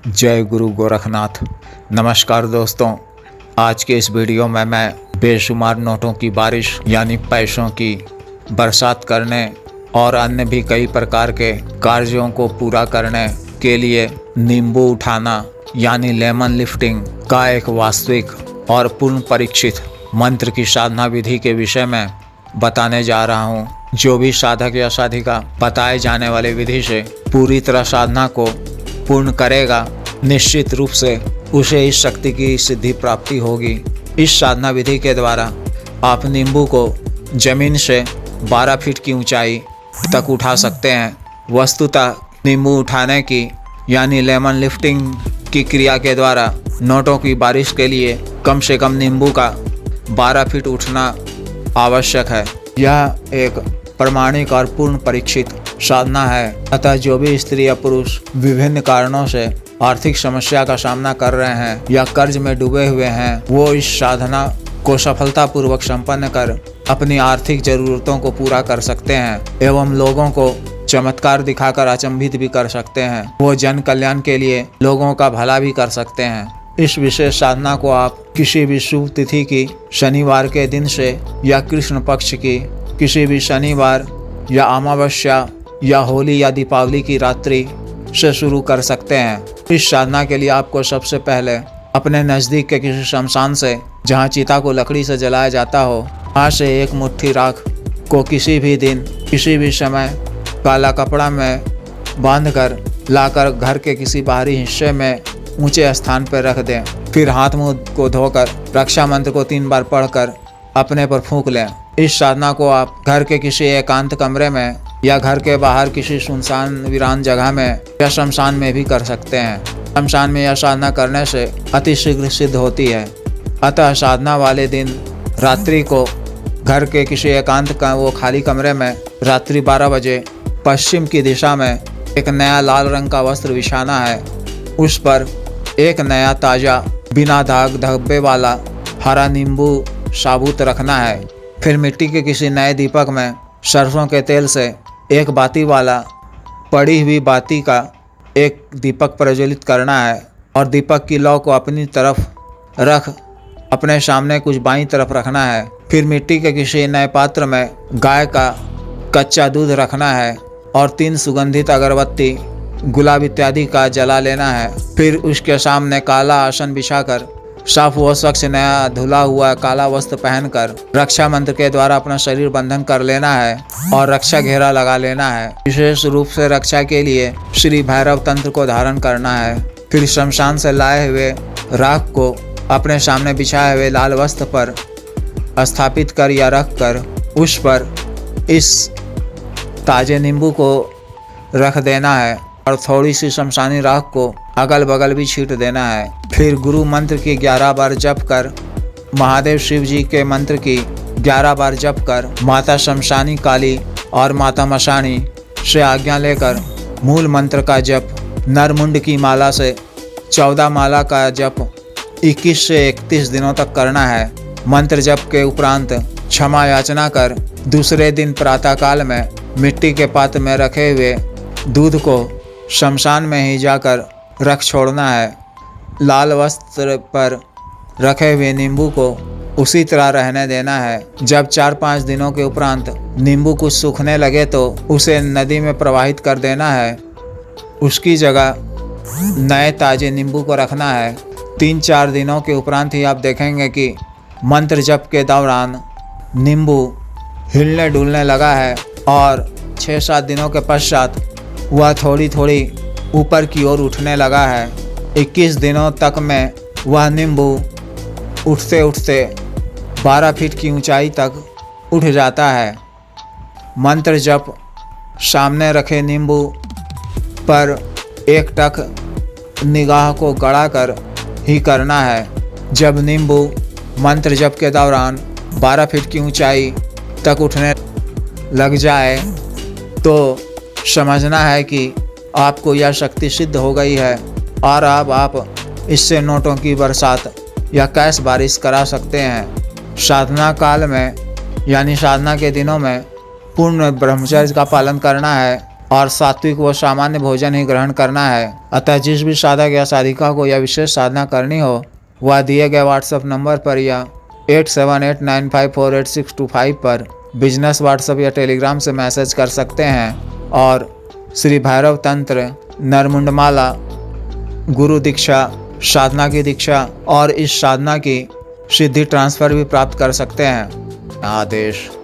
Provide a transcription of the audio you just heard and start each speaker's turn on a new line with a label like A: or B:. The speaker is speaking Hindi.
A: जय गुरु गोरखनाथ। नमस्कार दोस्तों, आज के इस वीडियो में मैं बेशुमार नोटों की बारिश यानी पैसों की बरसात करने और अन्य भी कई प्रकार के कार्यों को पूरा करने के लिए नींबू उठाना यानी लेमन लिफ्टिंग का एक वास्तविक और पूर्ण परीक्षित मंत्र की साधना विधि के विषय में बताने जा रहा हूँ। जो भी साधक या साधिका बताए जाने वाली विधि से पूरी तरह साधना को पूर्ण करेगा, निश्चित रूप से उसे इस शक्ति की सिद्धि प्राप्ति होगी। इस साधना विधि के द्वारा आप नींबू को जमीन से 12 फीट की ऊंचाई तक उठा सकते हैं। वस्तुतः नींबू उठाने की यानी लेमन लिफ्टिंग की क्रिया के द्वारा नोटों की बारिश के लिए कम से कम नींबू का 12 फीट उठना आवश्यक है। यह एक प्रमाणिक और पूर्ण परीक्षित साधना है। अतः जो भी स्त्री या पुरुष विभिन्न कारणों से आर्थिक समस्या का सामना कर रहे हैं या कर्ज में डूबे हुए हैं, वो इस साधना को सफलतापूर्वक संपन्न कर अपनी आर्थिक जरूरतों को पूरा कर सकते हैं एवं लोगों को चमत्कार दिखाकर अचंभित भी कर सकते हैं। वो जन कल्याण के लिए लोगों का भला भी कर सकते हैं। इस विशेष साधना को आप किसी भी शुभ तिथि की शनिवार के दिन से या कृष्ण पक्ष की किसी भी शनिवार या अमावस्या या होली या दीपावली की रात्रि से शुरू कर सकते हैं। इस साधना के लिए आपको सबसे पहले अपने नज़दीक के किसी शमशान से, जहाँ चिता को लकड़ी से जलाया जाता हो, वहाँ से एक मुट्ठी राख को किसी भी दिन किसी भी समय काला कपड़ा में बांधकर लाकर घर के किसी बाहरी हिस्से में ऊंचे स्थान पर रख दें। फिर हाथ मुंह को धोकर रक्षा मंत्र को 3 बार पढ़कर अपने पर फूंक लें। इस साधना को आप घर के किसी एकांत कमरे में या घर के बाहर किसी सुनसान वीरान जगह में या शमशान में भी कर सकते हैं। शमशान में यह साधना करने से अतिशीघ्र सिद्ध होती है। अतः साधना वाले दिन रात्रि को घर के किसी एकांत का वो खाली कमरे में रात्रि 12 बजे पश्चिम की दिशा में एक नया लाल रंग का वस्त्र बिछाना है। उस पर एक नया ताज़ा बिना दाग धब्बे वाला हरा नींबू साबुत रखना है। फिर मिट्टी के किसी नए दीपक में सरसों के तेल से एक बाती वाला पड़ी हुई बाती का एक दीपक प्रज्वलित करना है और दीपक की लौ को अपनी तरफ रख अपने सामने कुछ बाईं तरफ रखना है। फिर मिट्टी के किसी नए पात्र में गाय का कच्चा दूध रखना है और 3 सुगंधित अगरबत्ती, गुलाब इत्यादि का जला लेना है। फिर उसके सामने काला आसन बिछाकर साफ व स्वच्छ नया धुला हुआ काला वस्त्र पहनकर रक्षा मंत्र के द्वारा अपना शरीर बंधन कर लेना है और रक्षा घेरा लगा लेना है। विशेष रूप से रक्षा के लिए श्री भैरव तंत्र को धारण करना है। फिर शमशान से लाए हुए राख को अपने सामने बिछाए हुए लाल वस्त्र पर स्थापित कर या रख कर उस पर इस ताजे नींबू को रख देना है और थोड़ी सी शमशानी राख को अगल बगल भी छींट देना है। फिर गुरु मंत्र की 11 बार जप कर, महादेव शिव जी के मंत्र की 11 बार जप कर, माता शमशानी काली और माता मशानी से आज्ञा लेकर मूल मंत्र का जप, नरमुंड की माला से 14 माला का जप 21 से 31 दिनों तक करना है। मंत्र जप के उपरांत क्षमा याचना कर दूसरे दिन प्रातःकाल में मिट्टी के पात्र में रखे हुए दूध को शमशान में ही जाकर रख छोड़ना है। लाल वस्त्र पर रखे हुए नींबू को उसी तरह रहने देना है। जब 4-5 दिनों के उपरांत नींबू कुछ सूखने लगे तो उसे नदी में प्रवाहित कर देना है। उसकी जगह नए ताजे नींबू को रखना है। 3-4 दिनों के उपरांत ही आप देखेंगे कि मंत्र जप के दौरान नींबू हिलने डुलने लगा है और 6-7 दिनों के पश्चात वह थोड़ी थोड़ी ऊपर की ओर उठने लगा है। 21 दिनों तक में वह नींबू उठते उठते 12 फीट की ऊंचाई तक उठ जाता है। मंत्र जप सामने रखे नींबू पर एक टक निगाह को गड़ा कर ही करना है। जब नींबू मंत्र जप के दौरान 12 फीट की ऊंचाई तक उठने लग जाए तो समझना है कि आपको यह शक्ति सिद्ध हो गई है और अब आप इससे नोटों की बरसात या कैश बारिश करा सकते हैं। साधना काल में यानी साधना के दिनों में पूर्ण ब्रह्मचर्य का पालन करना है। और सात्विक व सामान्य भोजन ही ग्रहण करना है। अतः जिस भी साधक या साधिका को यह विशेष साधना करनी हो वह दिए गए व्हाट्सएप नंबर पर या 8789548625 पर बिजनेस व्हाट्सएप या टेलीग्राम से मैसेज कर सकते हैं और श्री भैरव तंत्र, नरमुंडमाला, गुरु दीक्षा, साधना की दीक्षा और इस साधना की सिद्धि ट्रांसफ़र भी प्राप्त कर सकते हैं। आदेश।